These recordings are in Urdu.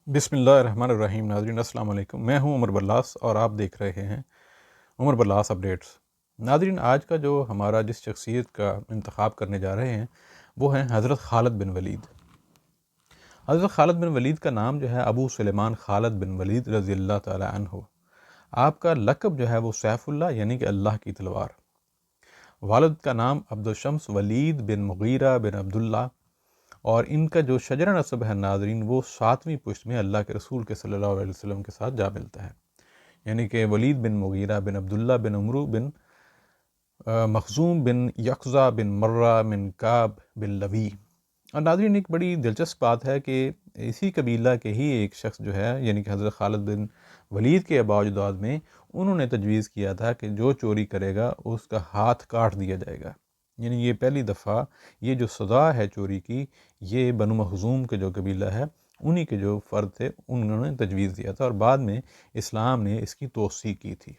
بسم اللہ الرحمن الرحیم۔ ناظرین السلام علیکم، میں ہوں عمر بلاس اور آپ دیکھ رہے ہیں عمر بلاس اپڈیٹس۔ ناظرین، آج کا جو ہمارا جس شخصیت کا انتخاب کرنے جا رہے ہیں وہ ہیں حضرت خالد بن ولید۔ حضرت خالد بن ولید کا نام جو ہے ابو سلیمان خالد بن ولید رضی اللہ تعالی عنہ۔ آپ کا لقب جو ہے وہ سیف اللہ یعنی کہ اللہ کی تلوار۔ والد کا نام عبدالشمس ولید بن مغیرہ بن عبداللہ، اور ان کا جو شجرہ نسب ہے ناظرین وہ 7ویں پشت میں اللہ کے رسول کے صلی اللہ علیہ وسلم کے ساتھ جا ملتا ہے، یعنی کہ ولید بن مغیرہ بن عبداللہ بن عمرو بن مخزوم بن یقظہ بن مرہ بن کعب بن لوی۔ اور ناظرین ایک بڑی دلچسپ بات ہے کہ اسی قبیلہ کے ہی ایک شخص جو ہے یعنی کہ حضرت خالد بن ولید کے آباء و اجداد میں انہوں نے تجویز کیا تھا کہ جو چوری کرے گا اس کا ہاتھ کاٹ دیا جائے گا۔ یعنی یہ پہلی دفعہ یہ جو سزا ہے چوری کی، یہ بنو مخزوم کے جو قبیلہ ہے انہی کے جو فرد تھے انہوں نے تجویز دیا تھا، اور بعد میں اسلام نے اس کی توثیق کی تھی۔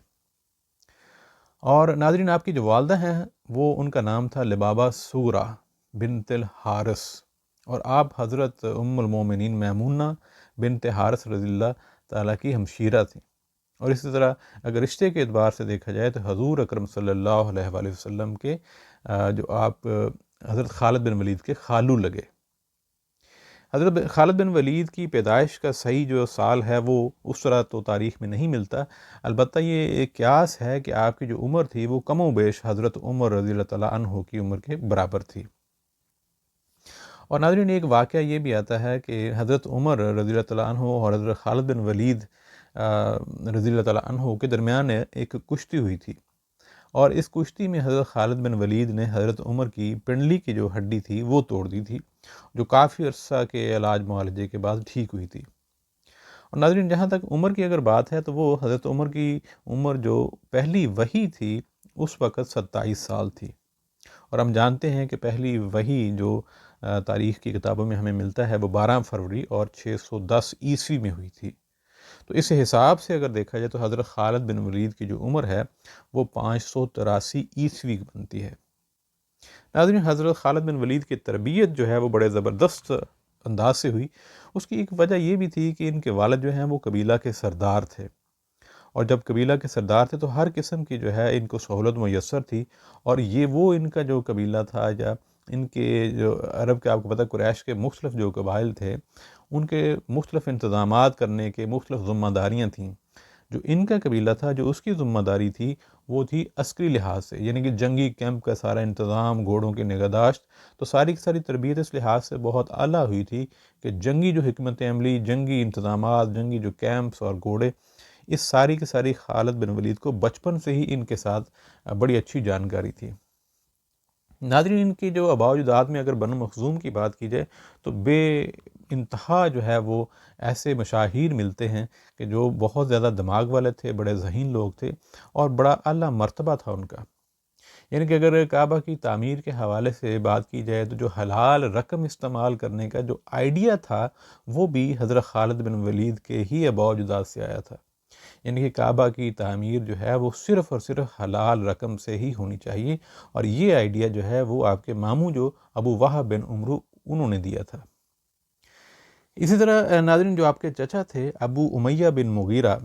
اور ناظرین آپ کی جو والدہ ہیں وہ ان کا نام تھا لبابہ صغریٰ بنت الحارث، اور آپ حضرت ام المومنین میمونہ بنت حارث رضی اللہ تعالیٰ کی ہمشیرہ تھیں۔ اور اسی طرح اگر رشتے کے اعتبار سے دیکھا جائے تو حضور اکرم صلی اللہ علیہ وآلہ وسلم کے جو آپ حضرت خالد بن ولید کے خالو لگے۔ حضرت خالد بن ولید کی پیدائش کا صحیح جو سال ہے وہ اس طرح تو تاریخ میں نہیں ملتا، البتہ یہ ایک قیاس ہے کہ آپ کی جو عمر تھی وہ کم و بیش حضرت عمر رضی اللہ تعالیٰ عنہ کی عمر کے برابر تھی۔ اور ناظرین ایک واقعہ یہ بھی آتا ہے کہ حضرت عمر رضی اللہ تعالیٰ عنہ اور حضرت خالد بن ولید رضی اللہ تعالیٰ عنہ کے درمیان ایک کشتی ہوئی تھی، اور اس کشتی میں حضرت خالد بن ولید نے حضرت عمر کی پنڈلی کی جو ہڈی تھی وہ توڑ دی تھی، جو کافی عرصہ کے علاج معالجے کے بعد ٹھیک ہوئی تھی۔ اور ناظرین جہاں تک عمر کی اگر بات ہے تو وہ حضرت عمر کی عمر جو پہلی وحی تھی اس وقت 27 سال تھی، اور ہم جانتے ہیں کہ پہلی وحی جو تاریخ کی کتابوں میں ہمیں ملتا ہے وہ 12 فروری اور 610 عیسوی میں ہوئی تھی۔ تو اس حساب سے اگر دیکھا جائے تو حضرت خالد بن ولید کی جو عمر ہے وہ 583 عیسوی بنتی ہے۔ ناظرین حضرت خالد بن ولید کی تربیت جو ہے وہ بڑے زبردست انداز سے ہوئی۔ اس کی ایک وجہ یہ بھی تھی کہ ان کے والد جو ہیں وہ قبیلہ کے سردار تھے، اور جب قبیلہ کے سردار تھے تو ہر قسم کی جو ہے ان کو سہولت میسر تھی، اور یہ وہ ان کا جو قبیلہ تھا یا ان کے جو عرب کے آپ کو پتہ قریش کے مختلف جو قبائل تھے ان کے مختلف انتظامات کرنے کے مختلف ذمہ داریاں تھیں۔ جو ان کا قبیلہ تھا جو اس کی ذمہ داری تھی وہ تھی عسکری لحاظ سے، یعنی کہ جنگی کیمپ کا سارا انتظام، گھوڑوں کی نگہداشت، تو ساری کی ساری تربیت اس لحاظ سے بہت اعلیٰ ہوئی تھی کہ جنگی جو حکمت عملی، جنگی انتظامات، جنگی جو کیمپس اور گھوڑے، اس ساری کی ساری خالد بن ولید کو بچپن سے ہی ان کے ساتھ بڑی اچھی جانکاری تھی۔ ناظرین ان کی جو آباء و اجداد میں اگر بنو مخزوم کی بات کی جائے تو بے انتہا جو ہے وہ ایسے مشاہیر ملتے ہیں کہ جو بہت زیادہ دماغ والے تھے، بڑے ذہین لوگ تھے، اور بڑا اعلیٰ مرتبہ تھا ان کا۔ یعنی کہ اگر کعبہ کی تعمیر کے حوالے سے بات کی جائے تو جو حلال رقم استعمال کرنے کا جو آئیڈیا تھا وہ بھی حضرت خالد بن ولید کے ہی آباء و اجداد سے آیا تھا۔ یعنی کہ کعبہ کی تعمیر جو ہے وہ صرف اور صرف حلال رقم سے ہی ہونی چاہیے، اور یہ آئیڈیا جو ہے وہ آپ کے ماموں جو ابو وہب بن عمرو انہوں نے دیا تھا۔ اسی طرح ناظرین جو آپ کے چچا تھے ابو امیہ بن مغیرہ،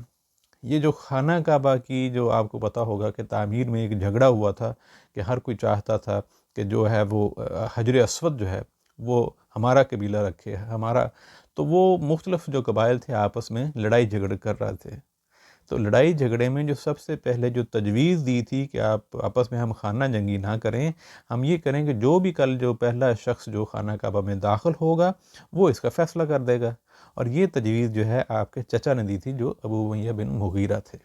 یہ جو خانہ کعبہ کی جو آپ کو پتہ ہوگا کہ تعمیر میں ایک جھگڑا ہوا تھا کہ ہر کوئی چاہتا تھا کہ جو ہے وہ حجر اسود جو ہے وہ ہمارا قبیلہ رکھے ہمارا، تو وہ مختلف جو قبائل تھے آپس میں لڑائی جھگڑ کر رہے تھے۔ تو لڑائی جھگڑے میں جو سب سے پہلے جو تجویز دی تھی کہ آپ آپس میں ہم خانہ جنگی نہ کریں، ہم یہ کریں کہ جو بھی کل جو پہلا شخص جو خانہ کعبہ میں داخل ہوگا وہ اس کا فیصلہ کر دے گا، اور یہ تجویز جو ہے آپ کے چچا نے دی تھی جو ابو امیہ بن مغیرہ تھے۔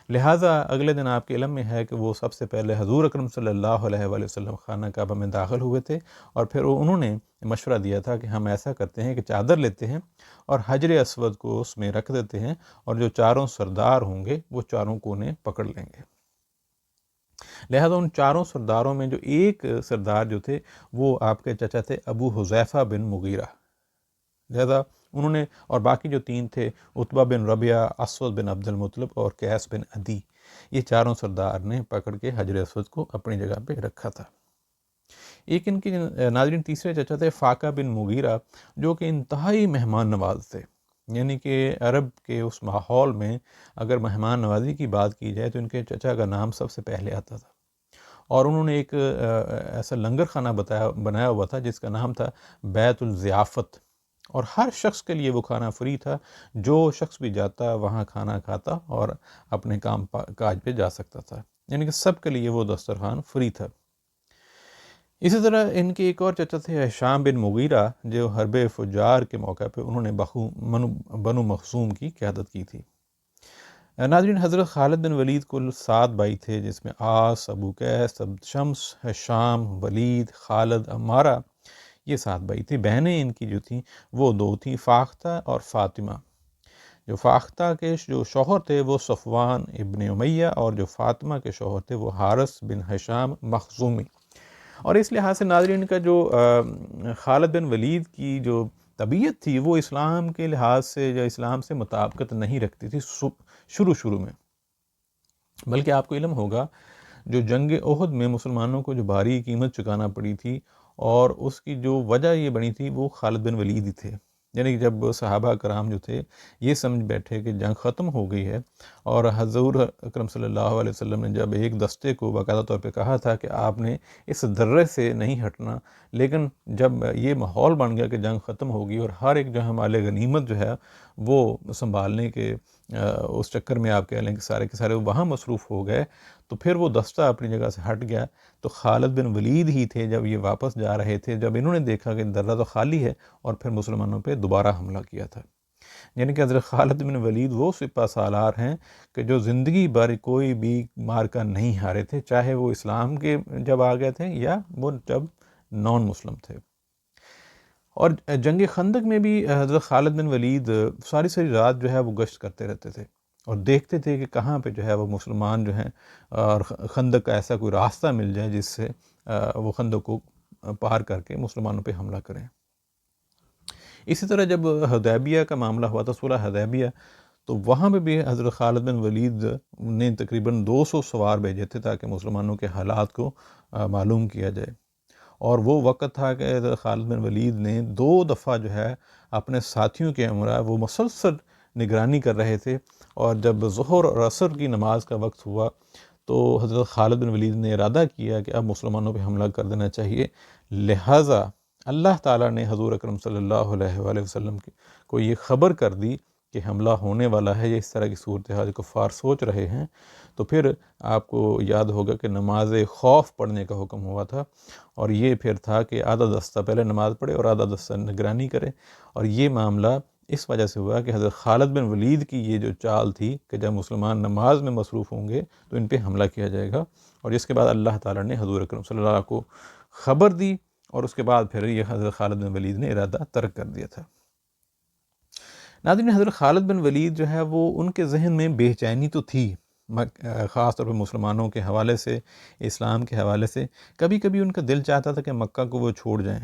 لہٰذا اگلے دن آپ کے علم میں ہے کہ وہ سب سے پہلے حضور اکرم صلی اللہ علیہ وآلہ وسلم خانہ کعبہ میں داخل ہوئے تھے، اور پھر انہوں نے مشورہ دیا تھا کہ ہم ایسا کرتے ہیں کہ چادر لیتے ہیں اور حجر اسود کو اس میں رکھ دیتے ہیں، اور جو چاروں سردار ہوں گے وہ چاروں کونے پکڑ لیں گے۔ لہذا ان چاروں سرداروں میں جو ایک سردار جو تھے وہ آپ کے چچا تھے ابو حذیفہ بن مغیرہ، لہذا انہوں نے، اور باقی جو تین تھے عتبہ بن ربیعہ، اسود بن عبد المطلب اور قیس بن عدی، یہ چاروں سردار نے پکڑ کے حجر اسود کو اپنی جگہ پہ رکھا تھا۔ ایک ان کی ناظرین تیسرے چچا تھے فاقہ بن مغیرہ، جو کہ انتہائی مہمان نواز تھے، یعنی کہ عرب کے اس ماحول میں اگر مہمان نوازی کی بات کی جائے تو ان کے چچا کا نام سب سے پہلے آتا تھا، اور انہوں نے ایک ایسا لنگر خانہ بنایا ہوا تھا جس کا نام تھا بیت الضیافت، اور ہر شخص کے لیے وہ کھانا فری تھا، جو شخص بھی جاتا وہاں کھانا کھاتا اور اپنے کام کاج پہ جا سکتا تھا، یعنی کہ سب کے لیے وہ دسترخوان فری تھا۔ اسی طرح ان کے ایک اور چچا تھے ہشام بن مغیرہ، جو حرب فجار کے موقع پہ انہوں نے بنو مخزوم کی قیادت کی تھی۔ ناظرین، حضرت خالد بن ولید کل 7 بھائی تھے، جس میں عاص، ابو قیس، عبد شمس، ہشام، ولید، خالد، عمارہ، یہ 7 بھائی تھے۔ بہنیں ان کی جو تھیں وہ 2 تھیں، فاختہ اور فاطمہ۔ جو فاختہ کے جو شوہر تھے وہ صفوان ابن امیہ، اور جو فاطمہ کے شوہر تھے وہ حارث بن ہشام مخزومی۔ اور اس لحاظ سے ناظرین کا جو خالد بن ولید کی جو طبیعت تھی وہ اسلام کے لحاظ سے یا اسلام سے مطابقت نہیں رکھتی تھی شروع میں، بلکہ آپ کو علم ہوگا جو جنگ احد میں مسلمانوں کو جو بھاری قیمت چکانا پڑی تھی، اور اس کی جو وجہ یہ بنی تھی وہ خالد بن ولید ہی تھے۔ یعنی کہ جب صحابہ کرام جو تھے یہ سمجھ بیٹھے کہ جنگ ختم ہو گئی ہے، اور حضور اکرم صلی اللہ علیہ وسلم نے جب ایک دستے کو باقاعدہ طور پہ کہا تھا کہ آپ نے اس درے سے نہیں ہٹنا، لیکن جب یہ ماحول بن گیا کہ جنگ ختم ہوگی اور ہر ایک جو ہے مال غنیمت جو ہے وہ سنبھالنے کے اس چکر میں آپ کہہ لیں کہ سارے کے سارے وہاں مصروف ہو گئے، تو پھر وہ دستہ اپنی جگہ سے ہٹ گیا۔ تو خالد بن ولید ہی تھے جب یہ واپس جا رہے تھے، جب انہوں نے دیکھا کہ درہ تو خالی ہے، اور پھر مسلمانوں پہ دوبارہ حملہ کیا تھا۔ یعنی کہ حضرت خالد بن ولید وہ سپہ سالار ہیں کہ جو زندگی بھر کوئی بھی مارکہ نہیں ہارے تھے، چاہے وہ اسلام کے جب آ گئے تھے یا وہ جب نان مسلم تھے۔ اور جنگ خندق میں بھی حضرت خالد بن ولید ساری رات جو ہے وہ گشت کرتے رہتے تھے، اور دیکھتے تھے کہ کہاں پہ جو ہے وہ مسلمان جو ہیں اور خندق کا ایسا کوئی راستہ مل جائے جس سے وہ خندق کو پار کر کے مسلمانوں پہ حملہ کریں۔ اسی طرح جب حدیبیہ کا معاملہ ہوا تھا، صلح حدیبیہ، تو وہاں پہ بھی حضرت خالد بن ولید نے تقریباً 200 سوار بھیجے تھے تاکہ مسلمانوں کے حالات کو معلوم کیا جائے۔ اور وہ وقت تھا کہ حضرت خالد بن ولید نے 2 دفعہ جو ہے اپنے ساتھیوں کے ہمراہ وہ مسلسل نگرانی کر رہے تھے، اور جب ظہر اور عصر کی نماز کا وقت ہوا تو حضرت خالد بن ولید نے ارادہ کیا کہ اب مسلمانوں پہ حملہ کر دینا چاہیے، لہٰذا اللہ تعالیٰ نے حضور اکرم صلی اللہ علیہ وآلہ وسلم کو یہ خبر کر دی کہ حملہ ہونے والا ہے، یا اس طرح کی صورتحال کفار سوچ رہے ہیں۔ تو پھر آپ کو یاد ہوگا کہ نماز خوف پڑھنے کا حکم ہوا تھا، اور یہ پھر تھا کہ آدھا دستہ پہلے نماز پڑھے اور آدھا دستہ نگرانی کرے۔ اور یہ معاملہ اس وجہ سے ہوا کہ حضرت خالد بن ولید کی یہ جو چال تھی کہ جب مسلمان نماز میں مصروف ہوں گے تو ان پہ حملہ کیا جائے گا، اور جس کے بعد اللہ تعالیٰ نے حضور اکرم صلی اللہ علیہ وسلم کو خبر دی، اور اس کے بعد پھر یہ حضرت خالد بن ولید نے ارادہ ترک کر دیا تھا۔ ناظرین، حضرت خالد بن ولید جو ہے وہ ان کے ذہن میں بے چینی تو تھی، خاص طور پہ مسلمانوں کے حوالے سے، اسلام کے حوالے سے۔ کبھی کبھی ان کا دل چاہتا تھا کہ مکہ کو وہ چھوڑ جائیں،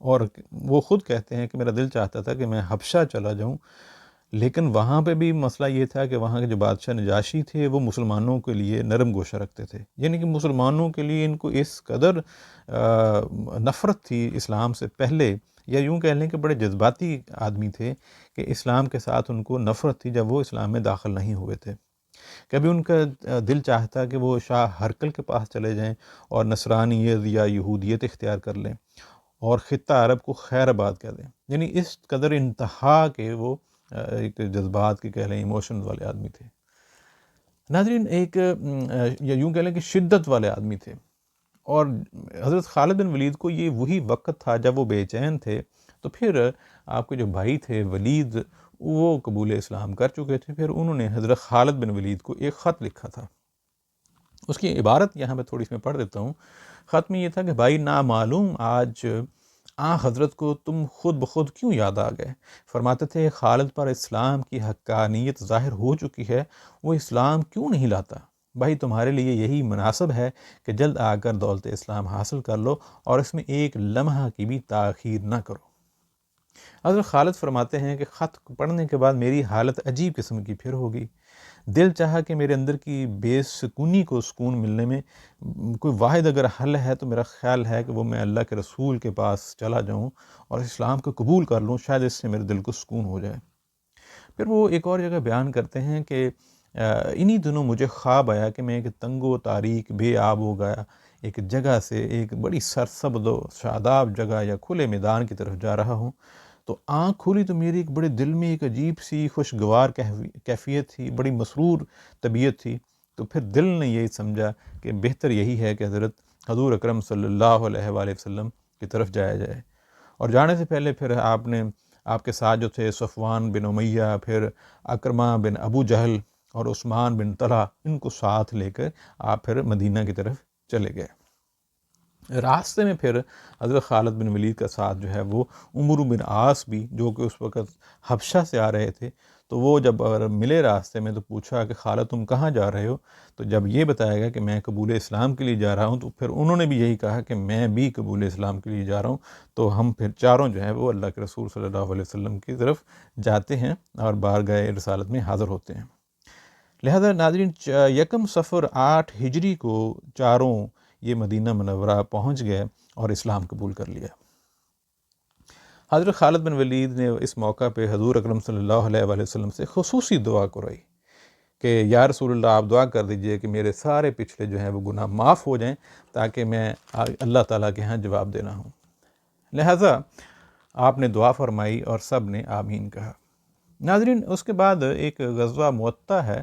اور وہ خود کہتے ہیں کہ میرا دل چاہتا تھا کہ میں حبشہ چلا جاؤں، لیکن وہاں پہ بھی مسئلہ یہ تھا کہ وہاں کے جو بادشاہ نجاشی تھے وہ مسلمانوں کے لیے نرم گوشہ رکھتے تھے، یعنی کہ مسلمانوں کے لیے ان کو اس قدر نفرت تھی اسلام سے پہلے، یا یوں کہہ لیں کہ بڑے جذباتی آدمی تھے کہ اسلام کے ساتھ ان کو نفرت تھی جب وہ اسلام میں داخل نہیں ہوئے تھے۔ کبھی ان کا دل چاہتا کہ وہ شاہ ہرقل کے پاس چلے جائیں اور نصرانیت یا یہودیت اختیار کر لیں اور خطہ عرب کو خیر آباد کہہ دیں، یعنی اس قدر انتہا کے وہ ایک جذبات کی کہہ لیں ایموشنز والے آدمی تھے۔ ناظرین، ایک یا یوں کہہ لیں کہ شدت والے آدمی تھے، اور حضرت خالد بن ولید کو یہ وہی وقت تھا جب وہ بے چین تھے، تو پھر آپ کے جو بھائی تھے ولید وہ قبول اسلام کر چکے تھے، پھر انہوں نے حضرت خالد بن ولید کو ایک خط لکھا تھا۔ اس کی عبارت یہاں پہ تھوڑی سی میں پڑھ دیتا ہوں۔ خط میں یہ تھا کہ بھائی، نامعلوم آج حضرت کو تم خود بخود کیوں یاد آ گئے؟ فرماتے تھے خالد پر اسلام کی حقانیت ظاہر ہو چکی ہے، وہ اسلام کیوں نہیں لاتا؟ بھائی، تمہارے لیے یہی مناسب ہے کہ جلد آ کر دولت اسلام حاصل کر لو، اور اس میں ایک لمحہ کی بھی تاخیر نہ کرو۔ حضرت خالد فرماتے ہیں کہ خط پڑھنے کے بعد میری حالت عجیب قسم کی پھر ہوگی۔ دل چاہا کہ میرے اندر کی بے سکونی کو سکون ملنے میں کوئی واحد اگر حل ہے تو میرا خیال ہے کہ وہ میں اللہ کے رسول کے پاس چلا جاؤں اور اسلام کو قبول کر لوں، شاید اس سے میرے دل کو سکون ہو جائے۔ پھر وہ ایک اور جگہ بیان کرتے ہیں کہ انہی دنوں مجھے خواب آیا کہ میں ایک تنگ و تاریک بے آب ہو گیا ایک جگہ سے ایک بڑی سرسبز و شاداب جگہ یا کھلے میدان کی طرف جا رہا ہوں، تو آنکھ کھولی تو میری ایک بڑے دل میں ایک عجیب سی خوشگوار کیفیت تھی، بڑی مسرور طبیعت تھی۔ تو پھر دل نے یہی سمجھا کہ بہتر یہی ہے کہ حضور اکرم صلی اللہ علیہ وآلہ وسلم کی طرف جایا جائے۔ اور جانے سے پہلے پھر آپ کے ساتھ جو تھے صفوان بن امیہ، پھر اکرمہ بن ابو جہل اور عثمان بن طلحہ، ان کو ساتھ لے کر آپ پھر مدینہ کی طرف چلے گئے۔ راستے میں پھر حضرت خالد بن ولید کا ساتھ جو ہے وہ عمرو بن عاص بھی، جو کہ اس وقت حبشہ سے آ رہے تھے، تو وہ جب ملے راستے میں تو پوچھا کہ خالد تم کہاں جا رہے ہو؟ تو جب یہ بتایا گیا کہ میں قبول اسلام کے لیے جا رہا ہوں، تو پھر انہوں نے بھی یہی کہا کہ میں بھی قبول اسلام کے لیے جا رہا ہوں۔ تو ہم پھر چاروں جو ہیں وہ اللہ کے رسول صلی اللہ علیہ وسلم کی طرف جاتے ہیں اور بارگاہ رسالت میں حاضر ہوتے ہیں۔ لہذا ناظرین، 1 صفر 8 ہجری کو چاروں یہ مدینہ منورہ پہنچ گئے اور اسلام قبول کر لیا۔ حضرت خالد بن ولید نے اس موقع پہ حضور اکرم صلی اللہ علیہ وآلہ وسلم سے خصوصی دعا کرائی کہ یا رسول اللہ، آپ دعا کر دیجئے کہ میرے سارے پچھلے جو ہیں وہ گناہ معاف ہو جائیں، تاکہ میں اللہ تعالیٰ کے ہاں جواب دینا ہوں۔ لہٰذا آپ نے دعا فرمائی اور سب نے آمین کہا۔ ناظرین، اس کے بعد ایک غزوہ معطہ ہے،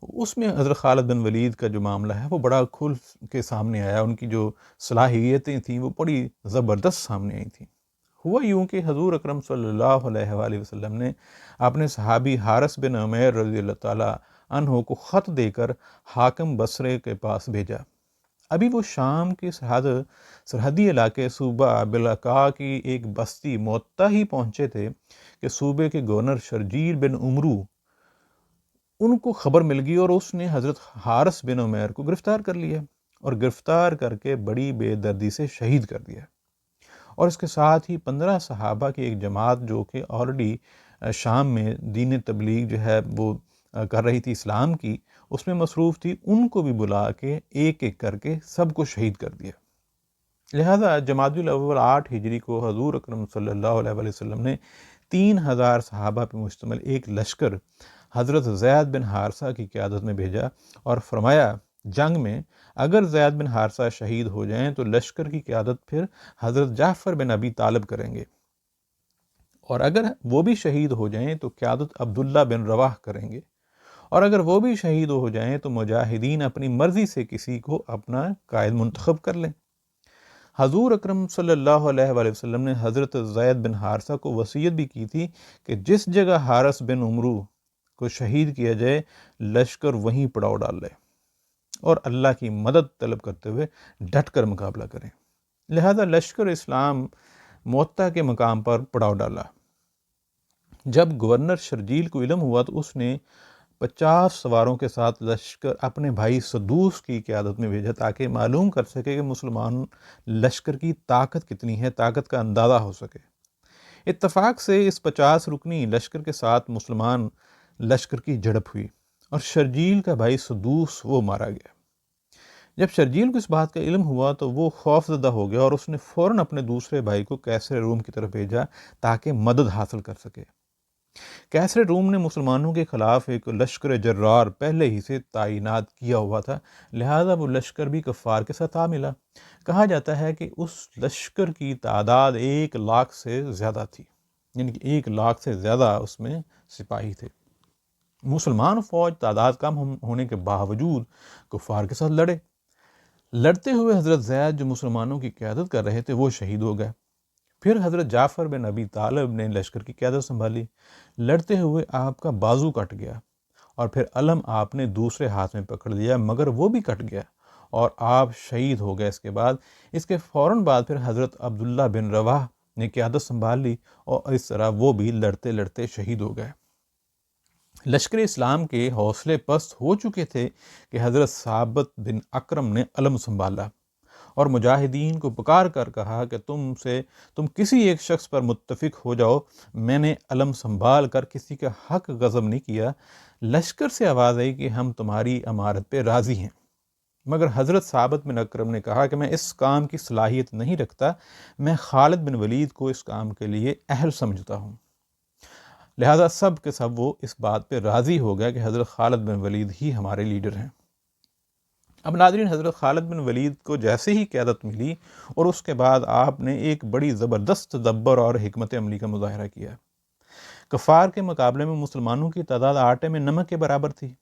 اس میں حضرت خالد بن ولید کا جو معاملہ ہے وہ بڑا کھل کے سامنے آیا، ان کی جو صلاحیتیں تھیں وہ بڑی زبردست سامنے آئی تھیں۔ ہوا یوں کہ حضور اکرم صلی اللہ علیہ وآلہ وسلم نے اپنے صحابی حارث بن عمیر رضی اللہ تعالیٰ عنہ کو خط دے کر حاکم بصرے کے پاس بھیجا۔ ابھی وہ شام کے سرحدی علاقے صوبہ بلقاء کی ایک بستی معطہ ہی پہنچے تھے کہ صوبے کے گورنر شرجیل بن عمرو، ان کو خبر مل گئی اور اس نے حضرت حارث بن عمیر کو گرفتار کر لیا اور گرفتار کر کے بڑی بے دردی سے شہید کر دیا۔ اور اس کے ساتھ ہی 15 صحابہ کی ایک جماعت جو کہ آلریڈی شام میں دین تبلیغ جو ہے وہ کر رہی تھی اسلام کی، اس میں مصروف تھی، ان کو بھی بلا کے ایک ایک کر کے سب کو شہید کر دیا۔ لہذا جمادی الاول 8 ہجری کو حضور اکرم صلی اللہ علیہ وآلہ وسلم نے 3000 صحابہ پہ مشتمل ایک لشکر حضرت زید بن حارثہ کی قیادت میں بھیجا اور فرمایا جنگ میں اگر زید بن حارثہ شہید ہو جائیں تو لشکر کی قیادت پھر حضرت جعفر بن ابی طالب کریں گے، اور اگر وہ بھی شہید ہو جائیں تو قیادت عبداللہ بن رواح کریں گے، اور اگر وہ بھی شہید ہو جائیں تو مجاہدین اپنی مرضی سے کسی کو اپنا قائد منتخب کر لیں۔ حضور اکرم صلی اللہ علیہ وآلہ وسلم نے حضرت زید بن حارثہ کو وصیت بھی کی تھی کہ جس جگہ حارث بن عمرو کو شہید کیا جائے لشکر وہیں پڑاؤ ڈال لے اور اللہ کی مدد طلب کرتے ہوئے ڈٹ کر مقابلہ کریں۔ لہذا لشکر اسلام معطہ کے مقام پر پڑاؤ ڈالا۔ جب گورنر شرجیل کو علم ہوا تو اس نے 50 سواروں کے ساتھ لشکر اپنے بھائی سدوس کی قیادت میں بھیجا تاکہ معلوم کر سکے کہ مسلمان لشکر کی طاقت کتنی ہے، طاقت کا اندازہ ہو سکے۔ اتفاق سے اس 50 رکنی لشکر کے ساتھ مسلمان لشکر کی جھڑپ ہوئی اور شرجیل کا بھائی سدوس وہ مارا گیا۔ جب شرجیل کو اس بات کا علم ہوا تو وہ خوف زدہ ہو گیا اور اس نے فوراً اپنے دوسرے بھائی کو کیسر روم کی طرف بھیجا تاکہ مدد حاصل کر سکے۔ کیسر روم نے مسلمانوں کے خلاف ایک لشکر جرار پہلے ہی سے تعینات کیا ہوا تھا، لہذا وہ لشکر بھی کفار کے ساتھ آ ملا۔ کہا جاتا ہے کہ اس لشکر کی تعداد 1 لاکھ سے زیادہ تھی، یعنی کہ 1 لاکھ سے زیادہ اس میں سپاہی تھے۔ مسلمان فوج تعداد کم ہونے کے باوجود کفار کے ساتھ لڑتے ہوئے حضرت زید جو مسلمانوں کی قیادت کر رہے تھے وہ شہید ہو گئے۔ پھر حضرت جعفر بن ابی طالب نے لشکر کی قیادت سنبھالی۔ لڑتے ہوئے آپ کا بازو کٹ گیا اور پھر علم آپ نے دوسرے ہاتھ میں پکڑ لیا مگر وہ بھی کٹ گیا اور آپ شہید ہو گئے۔ اس کے فوراً بعد پھر حضرت عبداللہ بن رواح نے قیادت سنبھال لی اور اس طرح وہ بھی لڑتے لڑتے شہید ہو گئے۔ لشکر اسلام کے حوصلے پست ہو چکے تھے کہ حضرت ثابت بن اکرم نے علم سنبھالا اور مجاہدین کو پکار کر کہا کہ تم کسی ایک شخص پر متفق ہو جاؤ، میں نے علم سنبھال کر کسی کا حق غصب نہیں کیا۔ لشکر سے آواز آئی کہ ہم تمہاری امارت پہ راضی ہیں، مگر حضرت ثابت بن اکرم نے کہا کہ میں اس کام کی صلاحیت نہیں رکھتا، میں خالد بن ولید کو اس کام کے لیے اہل سمجھتا ہوں۔ لہٰذا سب کے سب وہ اس بات پہ راضی ہو گیا کہ حضرت خالد بن ولید ہی ہمارے لیڈر ہیں۔ اب ناظرین، حضرت خالد بن ولید کو جیسے ہی قیادت ملی اور اس کے بعد آپ نے ایک بڑی زبردست تدبر اور حکمت عملی کا مظاہرہ کیا۔ کفار کے مقابلے میں مسلمانوں کی تعداد آٹے میں نمک کے برابر تھی،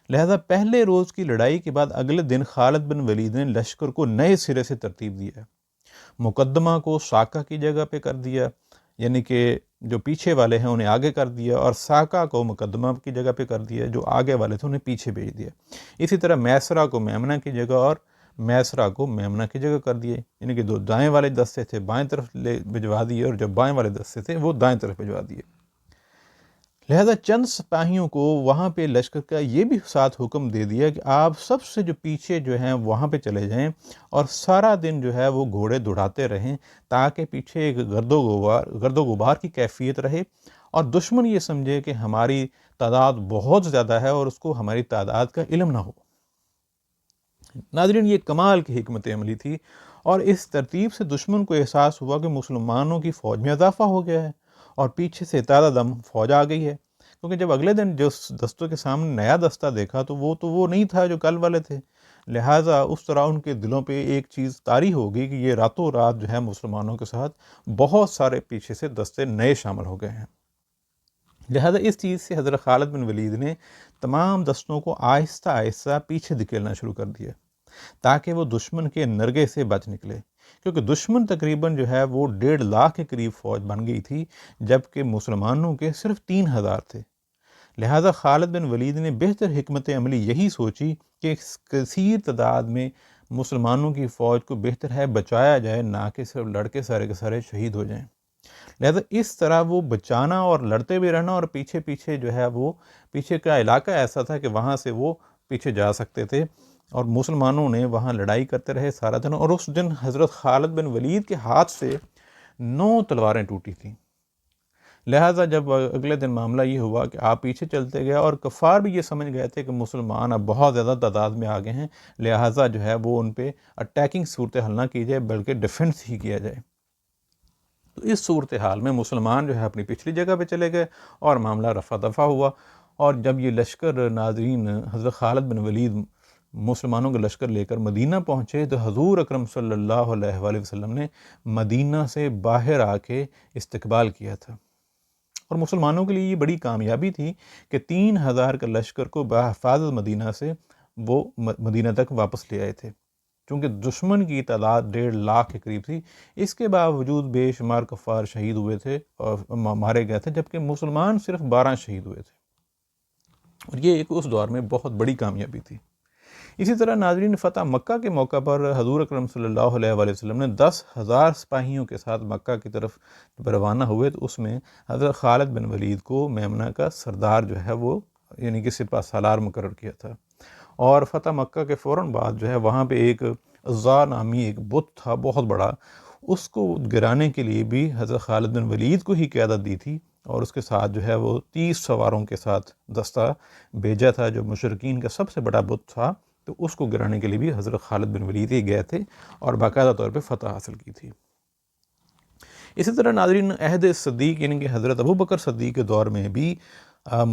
لہذا پہلے روز کی لڑائی کے بعد اگلے دن خالد بن ولید نے لشکر کو نئے سرے سے ترتیب دیا، مقدمہ کو ساکا کی جگہ پہ کر دیا، یعنی کہ جو پیچھے والے ہیں انہیں آگے کر دیا، اور ساکا کو مقدمہ کی جگہ پہ کر دیا، جو آگے والے تھے انہیں پیچھے بھیج دیا۔ اسی طرح میسرہ کو میمنہ کی جگہ اور میسرہ کو میمنہ کی جگہ کر دیے، یعنی کہ جو دائیں والے دستے تھے بائیں طرف بھجوا دیے، اور جو بائیں والے دستے تھے وہ دائیں طرف بھجوا دیے۔ لہذا چند سپاہیوں کو وہاں پہ لشکر کا یہ بھی ساتھ حکم دے دیا کہ آپ سب سے جو پیچھے جو ہیں وہاں پہ چلے جائیں، اور سارا دن جو ہے وہ گھوڑے دوڑاتے رہیں، تاکہ پیچھے ایک گرد و غبار کی کیفیت رہے، اور دشمن یہ سمجھے کہ ہماری تعداد بہت زیادہ ہے اور اس کو ہماری تعداد کا علم نہ ہو۔ ناظرین، یہ کمال کی حکمت عملی تھی، اور اس ترتیب سے دشمن کو احساس ہوا کہ مسلمانوں کی فوج میں اضافہ ہو گیا ہے اور پیچھے سے تعداد دم فوج آ گئی ہے، کیونکہ جب اگلے دن جو دستوں کے سامنے نیا دستہ دیکھا تو وہ نہیں تھا جو کل والے تھے، لہٰذا اس طرح ان کے دلوں پہ ایک چیز طاری ہو گئی کہ یہ راتوں رات جو ہے مسلمانوں کے ساتھ بہت سارے پیچھے سے دستے نئے شامل ہو گئے ہیں۔ لہٰذا اس چیز سے حضرت خالد بن ولید نے تمام دستوں کو آہستہ آہستہ پیچھے دھکیلنا شروع کر دیا، تاکہ وہ دشمن کے نرغے سے بچ نکلے، کیونکہ دشمن تقریباً جو ہے وہ 1.5 لاکھ کے قریب فوج بن گئی تھی، جبکہ مسلمانوں کے صرف 3,000 تھے۔ لہٰذا خالد بن ولید نے بہتر حکمت عملی یہی سوچی کہ اس کثیر تعداد میں مسلمانوں کی فوج کو بہتر ہے بچایا جائے، نہ کہ صرف لڑکے سارے کے سارے شہید ہو جائیں۔ لہذا اس طرح وہ بچانا اور لڑتے بھی رہنا، اور پیچھے پیچھے جو ہے وہ پیچھے کا علاقہ ایسا تھا کہ وہاں سے وہ پیچھے جا سکتے تھے، اور مسلمانوں نے وہاں لڑائی کرتے رہے سارا دن، اور اس دن حضرت خالد بن ولید کے ہاتھ سے 9 تلواریں ٹوٹی تھیں۔ لہٰذا جب اگلے دن معاملہ یہ ہوا کہ آپ پیچھے چلتے گئے، اور کفار بھی یہ سمجھ گئے تھے کہ مسلمان اب بہت زیادہ تعداد میں آگے ہیں، لہٰذا جو ہے وہ ان پہ اٹیکنگ صورتحال نہ کی جائے بلکہ ڈیفنس ہی کیا جائے۔ تو اس صورتحال میں مسلمان جو ہے اپنی پچھلی جگہ پہ چلے گئے اور معاملہ رفع دفع ہوا، اور جب یہ لشکر ناظرین حضرت خالد بن ولید مسلمانوں کا لشکر لے کر مدینہ پہنچے، تو حضور اکرم صلی اللہ علیہ وآلہ وسلم نے مدینہ سے باہر آ کے استقبال کیا تھا، اور مسلمانوں کے لیے یہ بڑی کامیابی تھی کہ 3,000 کا لشکر کو بحفاظت مدینہ سے وہ مدینہ تک واپس لے آئے تھے، چونکہ دشمن کی تعداد 1.5 لاکھ کے قریب تھی۔ اس کے باوجود بے شمار کفار شہید ہوئے تھے اور مارے گئے تھے، جبکہ مسلمان صرف 12 شہید ہوئے تھے، اور یہ ایک اس دور میں بہت بڑی کامیابی تھی۔ اسی طرح ناظرین، فتح مکہ کے موقع پر حضور اکرم صلی اللہ علیہ وآلہ وسلم نے 10,000 سپاہیوں کے ساتھ مکہ کی طرف روانہ ہوئے، تو اس میں حضرت خالد بن ولید کو میمنہ کا سردار جو ہے وہ یعنی کہ سپہ سالار مقرر کیا تھا، اور فتح مکہ کے فوراً بعد جو ہے وہاں پہ ایک عزا نامی ایک بت تھا بہت بڑا، اس کو گرانے کے لیے بھی حضرت خالد بن ولید کو ہی قیادت دی تھی، اور اس کے ساتھ جو ہے وہ 30 سواروں کے ساتھ دستہ بھیجا تھا جو مشرکین کا سب سے بڑا بت تھا، تو اس کو گرانے کے لیے بھی حضرت خالد بن ولید ہی گئے تھے اور باقاعدہ طور پہ فتح حاصل کی تھی۔ اسی طرح ناظرین، عہد صدیق یعنی کہ حضرت ابوبکر صدیق کے دور میں بھی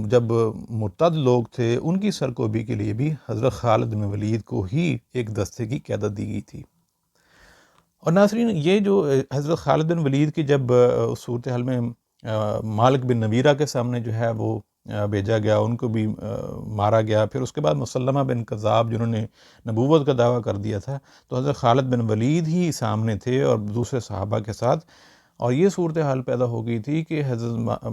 جب مرتد لوگ تھے ان کی سرکوبی کے لیے بھی حضرت خالد بن ولید کو ہی ایک دستے کی قیادت دی گئی تھی۔ اور ناظرین، یہ جو حضرت خالد بن ولید کی جب صورتحال میں مالک بن نویرہ کے سامنے جو ہے وہ بھیجا گیا، ان کو بھی مارا گیا، پھر اس کے بعد مسلمہ بن کذاب جنہوں نے نبوت کا دعویٰ کر دیا تھا، تو حضرت خالد بن ولید ہی سامنے تھے اور دوسرے صحابہ کے ساتھ، اور یہ صورتحال پیدا ہو گئی تھی کہ حضرت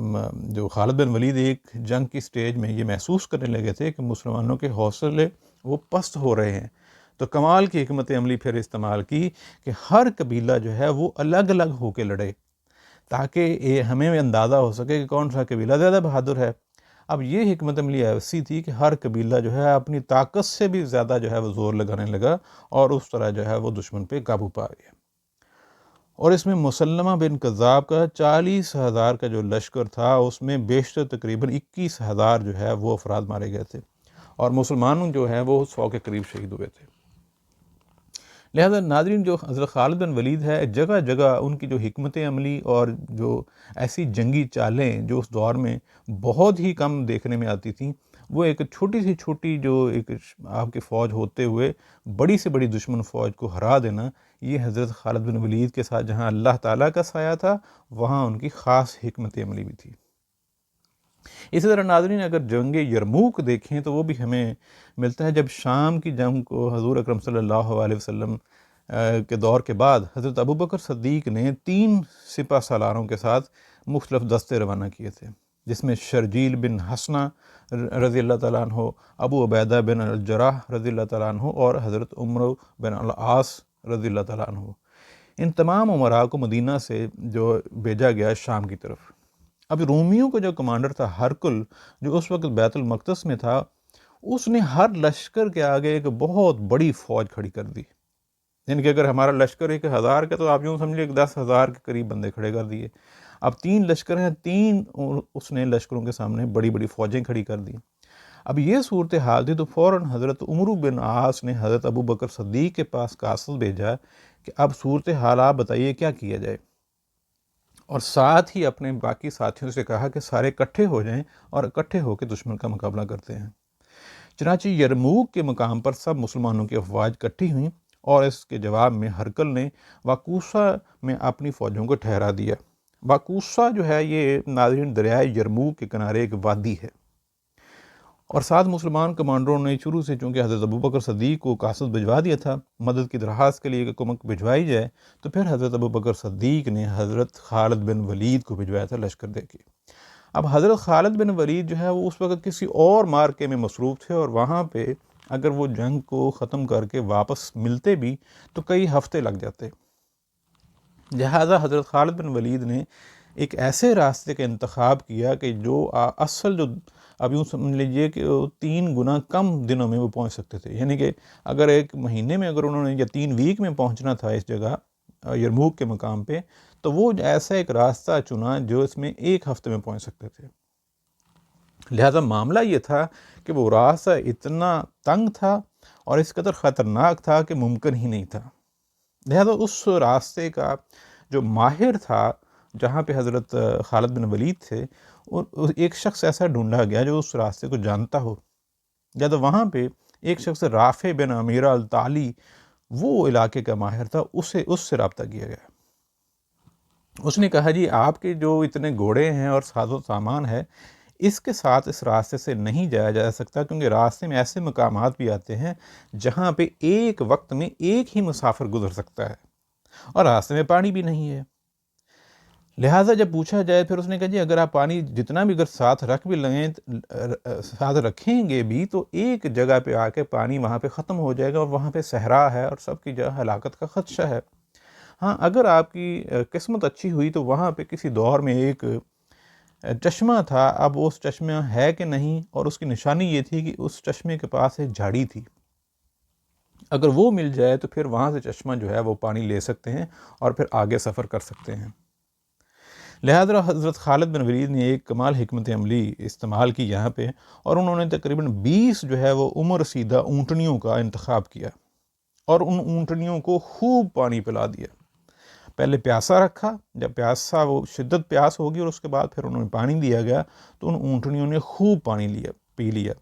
جو خالد بن ولید ایک جنگ کی سٹیج میں یہ محسوس کرنے لگے تھے کہ مسلمانوں کے حوصلے وہ پست ہو رہے ہیں، تو کمال کی حکمت عملی پھر استعمال کی کہ ہر قبیلہ جو ہے وہ الگ الگ ہو کے لڑے، تاکہ ہمیں اندازہ ہو سکے کہ کون سا قبیلہ زیادہ بہادر ہے۔ اب یہ حکمت عملی ایسی تھی کہ ہر قبیلہ جو ہے اپنی طاقت سے بھی زیادہ جو ہے وہ زور لگانے لگا، اور اس طرح جو ہے وہ دشمن پہ قابو پا گیا، اور اس میں مسلمہ بن کذاب کا 40,000 کا جو لشکر تھا اس میں بیشتر تقریباً 21,000 جو ہے وہ افراد مارے گئے تھے، اور مسلمانوں جو ہیں وہ 100 کے قریب شہید ہوئے تھے۔ لہذا ناظرین جو حضرت خالد بن ولید ہے، جگہ جگہ ان کی جو حکمت عملی اور جو ایسی جنگی چالیں جو اس دور میں بہت ہی کم دیکھنے میں آتی تھیں، وہ ایک چھوٹی سی چھوٹی جو ایک آپ کی فوج ہوتے ہوئے بڑی سے بڑی دشمن فوج کو ہرا دینا، یہ حضرت خالد بن ولید کے ساتھ جہاں اللہ تعالیٰ کا سایہ تھا، وہاں ان کی خاص حکمت عملی بھی تھی۔ اسی طرح ناظرین اگر جنگ یرموک دیکھیں تو وہ بھی ہمیں ملتا ہے، جب شام کی جنگ کو حضور اکرم صلی اللہ علیہ وسلم کے دور کے بعد حضرت ابوبکر صدیق نے 3 سپہ سالاروں کے ساتھ مختلف دستے روانہ کیے تھے، جس میں شرجیل بن حسنہ رضی اللہ تعالیٰ عنہ، ابو عبیدہ بن الجراح رضی اللہ تعالیٰ عنہ اور حضرت عمرو بن العاص رضی اللہ تعالیٰ عنہ، ان تمام امراء کو مدینہ سے جو بھیجا گیا شام کی طرف۔ اب رومیوں کا جو کمانڈر تھا ہرکل، جو اس وقت بیت المقدس میں تھا، اس نے ہر لشکر کے آگے ایک بہت بڑی فوج کھڑی کر دی، یعنی کہ اگر ہمارا لشکر 1000 کا تو آپ یوں سمجھیے کہ 10,000 کے قریب بندے کھڑے کر دیے۔ اب 3 لشکر ہیں، 3 اس نے لشکروں کے سامنے بڑی بڑی فوجیں کھڑی کر دی۔ اب یہ صورتحال تھی تو فوراً حضرت عمرو بن عاص نے حضرت ابوبکر صدیق کے پاس قاصد بھیجا کہ اب صورتحال آپ بتائیے کیا کیا جائے، اور ساتھ ہی اپنے باقی ساتھیوں سے کہا کہ سارے اکٹھے ہو جائیں اور اکٹھے ہو کے دشمن کا مقابلہ کرتے ہیں۔ چنانچہ یرموک کے مقام پر سب مسلمانوں کی افواج اکٹھی ہوئیں، اور اس کے جواب میں ہرکل نے واقوسہ میں اپنی فوجوں کو ٹھہرا دیا۔ واقوسہ جو ہے یہ ناظرین دریائے یرموک کے کنارے ایک وادی ہے، اور ساتھ مسلمان کمانڈروں نے شروع سے چونکہ حضرت ابوبکر صدیق کو قاصد بھجوا دیا تھا مدد کی درخواست کے لیے کہ کمک بھجوائی جائے، تو پھر حضرت ابوبکر صدیق نے حضرت خالد بن ولید کو بھجوایا تھا لشکر دے کے۔ اب حضرت خالد بن ولید جو ہے وہ اس وقت کسی اور مارکے میں مصروف تھے، اور وہاں پہ اگر وہ جنگ کو ختم کر کے واپس ملتے بھی تو کئی ہفتے لگ جاتے، لہذا حضرت خالد بن ولید نے ایک ایسے راستے کا انتخاب کیا کہ جو اصل جو اب یوں سمجھ لیجئے کہ 3 گنا کم دنوں میں وہ پہنچ سکتے تھے، یعنی کہ اگر 1 مہینے میں اگر انہوں نے یا 3 ویک میں پہنچنا تھا اس جگہ یرموک کے مقام پہ، تو وہ ایسا ایک راستہ چنا جو اس میں 1 ہفتے میں پہنچ سکتے تھے۔ لہذا معاملہ یہ تھا کہ وہ راستہ اتنا تنگ تھا اور اس قدر خطرناک تھا کہ ممکن ہی نہیں تھا، لہذا اس راستے کا جو ماہر تھا جہاں پہ حضرت خالد بن ولید تھے، ایک شخص ایسا ڈھونڈا گیا جو اس راستے کو جانتا ہو، لہذا وہاں پہ ایک شخص رافع بن امیرہ الطالی، وہ علاقے کا ماہر تھا، اس سے رابطہ کیا گیا۔ اس نے کہا جی آپ کے جو اتنے گھوڑے ہیں اور ساز و سامان ہے، اس کے ساتھ اس راستے سے نہیں جایا جا سکتا، کیونکہ راستے میں ایسے مقامات بھی آتے ہیں جہاں پہ ایک وقت میں ایک ہی مسافر گزر سکتا ہے، اور راستے میں پانی بھی نہیں ہے۔ لہٰذا جب پوچھا جائے پھر اس نے کہا جی اگر آپ پانی جتنا بھی اگر ساتھ رکھ بھی لیں ساتھ رکھیں گے بھی تو ایک جگہ پہ آ کے پانی وہاں پہ ختم ہو جائے گا، اور وہاں پہ صحرا ہے اور سب کی جگہ ہلاکت کا خدشہ ہے۔ ہاں اگر آپ کی قسمت اچھی ہوئی تو وہاں پہ کسی دور میں ایک چشمہ تھا، اب اس چشمہ ہے کہ نہیں، اور اس کی نشانی یہ تھی کہ اس چشمے کے پاس ایک جھاڑی تھی، اگر وہ مل جائے تو پھر وہاں سے چشمہ جو ہے وہ پانی لے سکتے ہیں اور پھر آگے سفر کر سکتے ہیں۔ لہذا حضرت خالد بن ولید نے ایک کمال حکمت عملی استعمال کی یہاں پہ، اور انہوں نے تقریباً 20 جو ہے وہ عمر رسیدہ اونٹنیوں کا انتخاب کیا، اور ان اونٹنیوں کو خوب پانی پلا دیا۔ پہلے پیاسا رکھا، جب پیاسا وہ شدت پیاس ہوگی اور اس کے بعد پھر انہوں نے پانی دیا گیا تو ان اونٹنیوں نے خوب پانی پی لیا،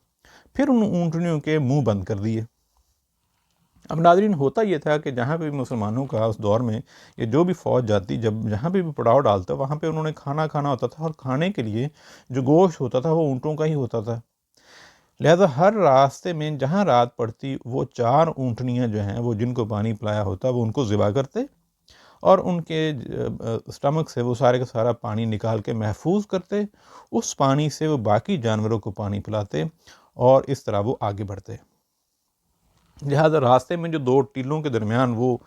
پھر ان اونٹنیوں کے منہ بند کر دیے۔ اب ناظرین ہوتا یہ تھا کہ جہاں پہ بھی مسلمانوں کا اس دور میں یہ جو بھی فوج جاتی، جب جہاں پہ بھی پڑاؤ ڈالتا وہاں پہ انہوں نے کھانا ہوتا تھا، اور کھانے کے لیے جو گوشت ہوتا تھا وہ اونٹوں کا ہی ہوتا تھا، لہذا ہر راستے میں جہاں رات پڑتی وہ 4 اونٹنیاں جو ہیں وہ جن کو پانی پلایا ہوتا وہ ان کو ذبح کرتے، اور ان کے اسٹمک سے وہ سارے کا سارا پانی نکال کے محفوظ کرتے، اس پانی سے وہ باقی جانوروں کو پانی پلاتے، اور اس طرح وہ آگے بڑھتے۔ لہذا راستے میں جو 2 ٹیلوں کے درمیان وہ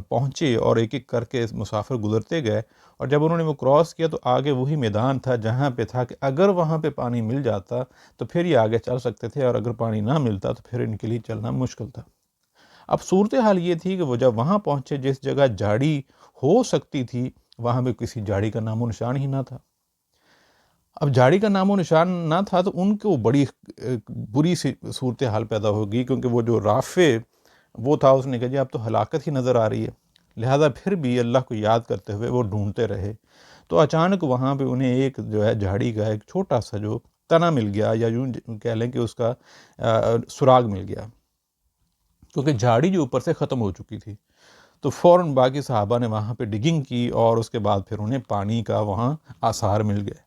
پہنچے اور ایک ایک کر کے مسافر گزرتے گئے، اور جب انہوں نے وہ کراس کیا تو آگے وہی میدان تھا جہاں پہ تھا کہ اگر وہاں پہ پانی مل جاتا تو پھر یہ آگے چل سکتے تھے، اور اگر پانی نہ ملتا تو پھر ان کے لیے چلنا مشکل تھا۔ اب صورتحال یہ تھی کہ وہ جب وہاں پہنچے جس جگہ جھاڑی ہو سکتی تھی وہاں پہ کسی جھاڑی کا نام و نشان ہی نہ تھا۔ اب جھاڑی کا نام و نشان نہ تھا تو ان کو بڑی بری سی صورتحال پیدا ہوگی، کیونکہ وہ جو رافع وہ تھا، اس نے کہا جی اب تو ہلاکت ہی نظر آ رہی ہے، لہٰذا پھر بھی اللہ کو یاد کرتے ہوئے وہ ڈھونڈتے رہے۔ تو اچانک وہاں پہ انہیں ایک جو ہے جھاڑی کا ایک چھوٹا سا جو تنا مل گیا، یا یوں کہہ لیں کہ اس کا سراغ مل گیا، کیونکہ جھاڑی جو اوپر سے ختم ہو چکی تھی۔ تو فوراً باقی صحابہ نے وہاں پہ ڈگنگ کی، اور اس کے بعد پھر انہیں پانی کا وہاں آثار مل گئے۔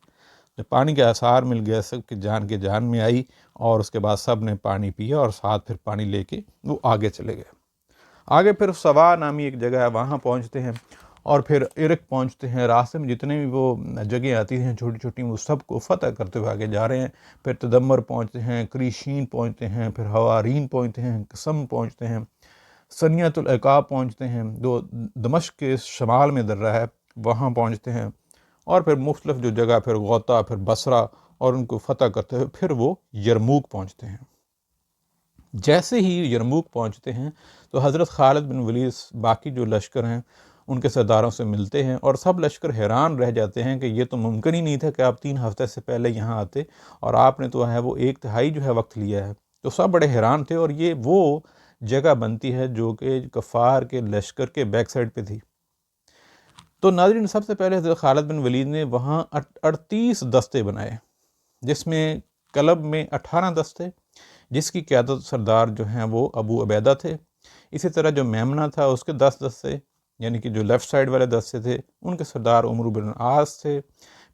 جب پانی کے آثار مل گئے، سب کی جان میں آئی، اور اس کے بعد سب نے پانی پیا، اور ساتھ پھر پانی لے کے وہ آگے چلے گئے۔ آگے پھر سوا نامی ایک جگہ ہے، وہاں پہنچتے ہیں، اور پھر عرق پہنچتے ہیں۔ راستے میں جتنے بھی وہ جگہیں آتی ہیں چھوٹی چھوٹی، وہ سب کو فتح کرتے ہوئے آگے جا رہے ہیں۔ پھر تدمر پہنچتے ہیں، کریشین پہنچتے ہیں، پھر حوارین پہنچتے ہیں، قسم پہنچتے ہیں، سنیت العقاب پہنچتے ہیں، جو دمشق کے شمال میں درہ ہے، وہاں پہنچتے ہیں، اور پھر مختلف جو جگہ، پھر غوطہ، پھر بصرہ، اور ان کو فتح کرتے ہوئے پھر وہ یرموک پہنچتے ہیں۔ جیسے ہی یرموک پہنچتے ہیں تو حضرت خالد بن ولید باقی جو لشکر ہیں ان کے سرداروں سے ملتے ہیں، اور سب لشکر حیران رہ جاتے ہیں کہ یہ تو ممکن ہی نہیں تھا کہ آپ 3 ہفتے سے پہلے یہاں آتے، اور آپ نے تو ہے وہ 1/3 جو ہے وقت لیا ہے۔ تو سب بڑے حیران تھے، اور یہ وہ جگہ بنتی ہے جو کہ کفار کے لشکر کے بیک سائڈ پہ تھی۔ تو ناظرین، سب سے پہلے حضرت خالد بن ولید نے وہاں 38 دستے بنائے، جس میں کلب میں 18 دستے، جس کی قیادت سردار جو ہیں وہ ابو عبیدہ تھے۔ اسی طرح جو میمنہ تھا اس کے 10 دستے، یعنی کہ جو لیفٹ سائڈ والے دستے تھے ان کے سردار عمرو بن عاص تھے۔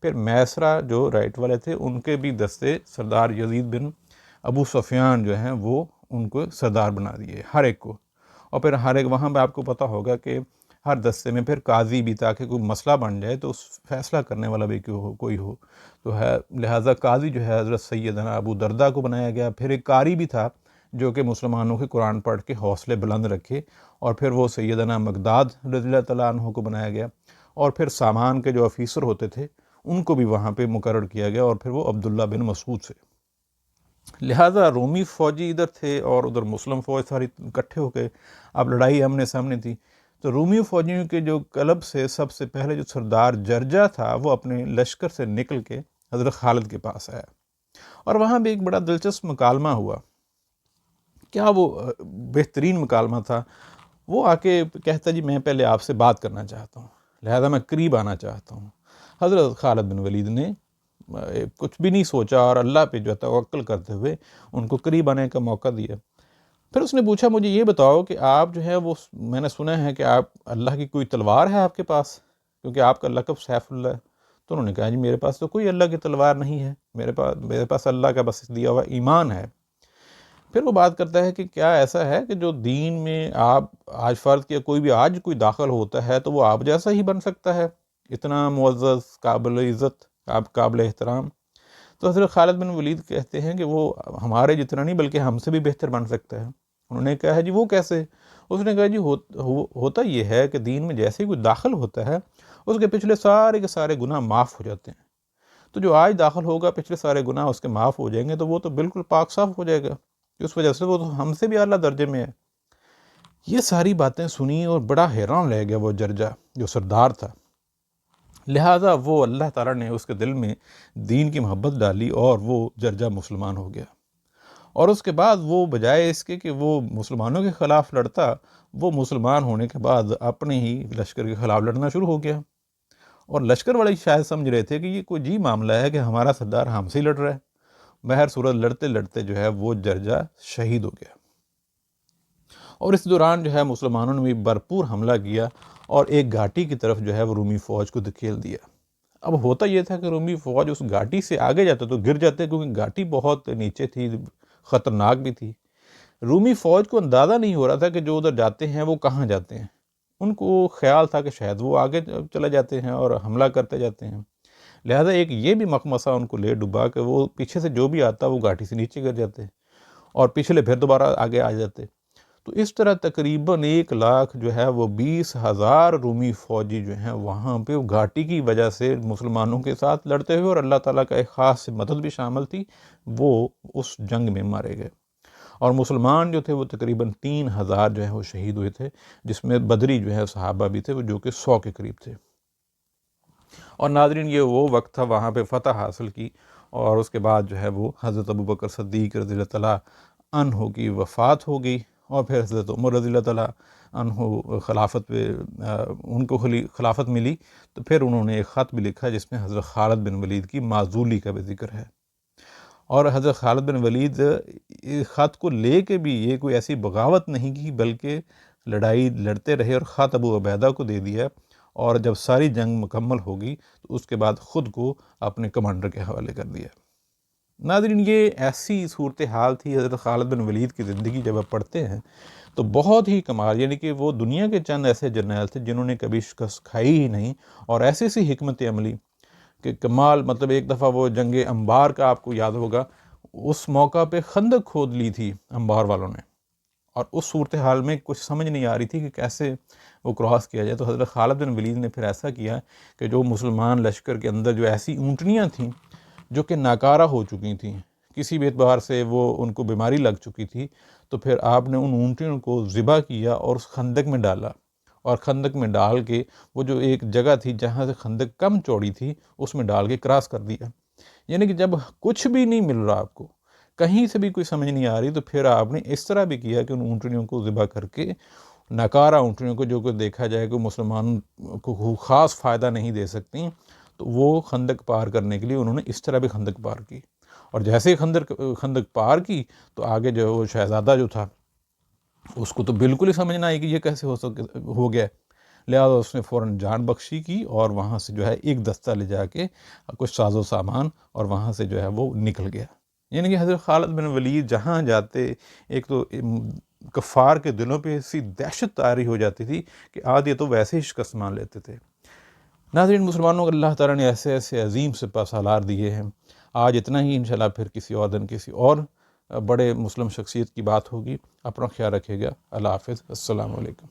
پھر میسرہ جو رائٹ والے تھے ان کے بھی دستے سردار یزید بن ابو سفیان جو ہیں وہ ان کو سردار بنا دیے ہر ایک کو۔ اور پھر ہر ایک وہاں پہ آپ کو پتہ ہوگا کہ ہر دستے میں پھر قاضی بھی، تاکہ کوئی مسئلہ بن جائے تو اس فیصلہ کرنے والا بھی کوئی ہو تو ہے، لہٰذا قاضی جو ہے حضرت سیدنا ابو دردہ کو بنایا گیا۔ پھر ایک قاری بھی تھا جو کہ مسلمانوں کے قرآن پڑھ کے حوصلے بلند رکھے، اور پھر وہ سیدنا مقداد رضی اللہ تعالیٰ عنہ کو بنایا گیا۔ اور پھر سامان کے جو آفیسر ہوتے تھے ان کو بھی وہاں پہ مقرر کیا گیا، اور پھر وہ عبداللہ بن مسعود سے۔ لہٰذا رومی فوجی ادھر تھے اور ادھر مسلم فوج ساری اکٹھے ہو کے اب لڑائی آمنے سامنے تھی۔ تو رومی فوجیوں کے جو کلب سے سب سے پہلے جو سردار جرجا تھا وہ اپنے لشکر سے نکل کے حضرت خالد کے پاس آیا، اور وہاں بھی ایک بڑا دلچسپ مکالمہ ہوا۔ کیا وہ بہترین مکالمہ تھا! وہ آ کے کہتا جی میں پہلے آپ سے بات کرنا چاہتا ہوں، لہذا میں قریب آنا چاہتا ہوں۔ حضرت خالد بن ولید نے کچھ بھی نہیں سوچا، اور اللہ پہ جو ہے توکل کرتے ہوئے ان کو قریب آنے کا موقع دیا۔ پھر اس نے پوچھا مجھے یہ بتاؤ کہ آپ جو ہے وہ، میں نے سنا ہے کہ آپ اللہ کی کوئی تلوار ہے آپ کے پاس، کیونکہ آپ کا لقب سیف اللہ ہے۔ تو انہوں نے کہا جی میرے پاس تو کوئی اللہ کی تلوار نہیں ہے، میرے پاس اللہ کا بس دیا ہوا ایمان ہے۔ پھر وہ بات کرتا ہے کہ کیا ایسا ہے کہ جو دین میں آپ آج فرض کیا کوئی بھی آج کوئی داخل ہوتا ہے تو وہ آپ جیسا ہی بن سکتا ہے، اتنا معزز، قابل عزت، آپ قابل احترام؟ تو حضرت خالد بن ولید کہتے ہیں کہ وہ ہمارے جتنا نہیں بلکہ ہم سے بھی بہتر بن سکتا ہے۔ انہوں نے کہا ہے جی وہ کیسے؟ اس نے کہا جی ہوتا یہ ہے کہ دین میں جیسے ہی کوئی داخل ہوتا ہے اس کے پچھلے سارے کے سارے گناہ معاف ہو جاتے ہیں۔ تو جو آج داخل ہوگا پچھلے سارے گناہ اس کے معاف ہو جائیں گے، تو وہ تو بالکل پاک صاف ہو جائے گا، اس وجہ سے وہ تو ہم سے بھی اعلیٰ درجے میں ہے۔ یہ ساری باتیں سنی اور بڑا حیران رہ گیا وہ جرجا جو سردار تھا۔ لہٰذا وہ اللہ تعالیٰ نے اس کے دل میں دین کی محبت ڈالی، اور وہ جرجا مسلمان ہو گیا۔ اور اس کے بعد وہ بجائے اس کے کہ وہ مسلمانوں کے خلاف لڑتا، وہ مسلمان ہونے کے بعد اپنے ہی لشکر کے خلاف لڑنا شروع ہو گیا۔ اور لشکر والے شاید سمجھ رہے تھے کہ یہ کوئی جی معاملہ ہے کہ ہمارا سردار ہم سے ہی لڑ رہا ہے۔ بہر صورت لڑتے لڑتے جو ہے وہ جرجا شہید ہو گیا۔ اور اس دوران جو ہے مسلمانوں نے بھی بھرپور حملہ کیا، اور ایک گھاٹی کی طرف جو ہے وہ رومی فوج کو دھکیل دیا۔ اب ہوتا یہ تھا کہ رومی فوج اس گھاٹی سے آگے جاتا تو گر جاتے، کیونکہ گھاٹی بہت نیچے تھی، خطرناک بھی تھی۔ رومی فوج کو اندازہ نہیں ہو رہا تھا کہ جو ادھر جاتے ہیں وہ کہاں جاتے ہیں۔ ان کو خیال تھا کہ شاید وہ آگے چلے جاتے ہیں اور حملہ کرتے جاتے ہیں، لہذا ایک یہ بھی مخمصہ ان کو لے ڈوبا کہ وہ پیچھے سے جو بھی آتا وہ گھاٹی سے نیچے گر جاتے، اور پچھلے پھر دوبارہ آگے آ جاتے۔ تو اس طرح تقریباً 1 لاکھ جو ہے وہ 20,000 رومی فوجی جو ہیں وہاں پہ گھاٹی کی وجہ سے مسلمانوں کے ساتھ لڑتے ہوئے، اور اللہ تعالیٰ کا ایک خاص مدد بھی شامل تھی، وہ اس جنگ میں مارے گئے۔ اور مسلمان جو تھے وہ تقریباً 3,000 جو ہے وہ شہید ہوئے تھے، جس میں بدری جو ہے صحابہ بھی تھے وہ جو کہ 100 کے قریب تھے۔ اور ناظرین، یہ وہ وقت تھا وہاں پہ فتح حاصل کی، اور اس کے بعد جو ہے وہ حضرت ابوبکر صدیق رضی اللہ تعالیٰ عنہ کی وفات ہو گئی، اور پھر حضرت عمر رضی اللہ تعالیٰ عنہ خلافت پہ ان کو خلافت ملی، تو پھر انہوں نے ایک خط بھی لکھا جس میں حضرت خالد بن ولید کی معزولی کا بھی ذکر ہے۔ اور حضرت خالد بن ولید خط کو لے کے بھی یہ کوئی ایسی بغاوت نہیں کی، بلکہ لڑائی لڑتے رہے اور خط ابو عبیدہ کو دے دیا، اور جب ساری جنگ مکمل ہوگی تو اس کے بعد خود کو اپنے کمانڈر کے حوالے کر دیا۔ ناظرین، یہ ایسی صورتحال تھی حضرت خالد بن ولید کی زندگی، جب آپ پڑھتے ہیں تو بہت ہی کمال، یعنی کہ وہ دنیا کے چند ایسے جرنیل تھے جنہوں نے کبھی شکست کھائی ہی نہیں، اور ایسی سی حکمت عملی کہ کمال، مطلب ایک دفعہ وہ جنگ انبار کا آپ کو یاد ہوگا، اس موقع پہ خندق کھود لی تھی انبار والوں نے، اور اس صورتحال میں کچھ سمجھ نہیں آ رہی تھی کہ کیسے وہ کراس کیا جائے، تو حضرت خالد بن ولید نے پھر ایسا کیا کہ جو مسلمان لشکر کے اندر جو ایسی اونٹنیاں تھیں جو کہ ناکارہ ہو چکی تھیں، کسی بھی اعتبار سے وہ ان کو بیماری لگ چکی تھی، تو پھر آپ نے ان اونٹنیوں کو ذبح کیا اور اس خندق میں ڈالا، اور خندق میں ڈال کے وہ جو ایک جگہ تھی جہاں سے خندق کم چوڑی تھی اس میں ڈال کے کراس کر دیا۔ یعنی کہ جب کچھ بھی نہیں مل رہا، آپ کو کہیں سے بھی کوئی سمجھ نہیں آ رہی، تو پھر آپ نے اس طرح بھی کیا کہ ان اونٹنیوں کو ذبح کر کے، ناکارہ اونٹنیوں کو جو کہ دیکھا جائے کہ مسلمان کو خاص فائدہ نہیں دے سکتی، تو وہ خندق پار کرنے کے لیے انہوں نے اس طرح بھی خندق پار کی، اور جیسے ہی خندق پار کی تو آگے جو وہ شہزادہ جو تھا اس کو تو بالکل ہی سمجھ نہ آئی کہ یہ کیسے ہو گیا، لہٰذا اس نے فوراً جان بخشی کی، اور وہاں سے جو ہے ایک دستہ لے جا کے کچھ ساز و سامان، اور وہاں سے جو ہے وہ نکل گیا۔ یعنی کہ حضرت خالد بن ولید جہاں جاتے، ایک تو کفار کے دلوں پہ ایسی دہشت طاری ہو جاتی تھی کہ آج یہ تو ویسے ہی شکست مان لیتے تھے۔ ناظرین، مسلمانوں کو اللہ تعالیٰ نے ایسے ایسے عظیم سپہ سالار دیے ہیں۔ آج اتنا ہی، انشاءاللہ پھر کسی اور دن کسی اور بڑے مسلم شخصیت کی بات ہوگی۔ اپنا خیال رکھیے گا۔ اللہ حافظ۔ السلام علیکم۔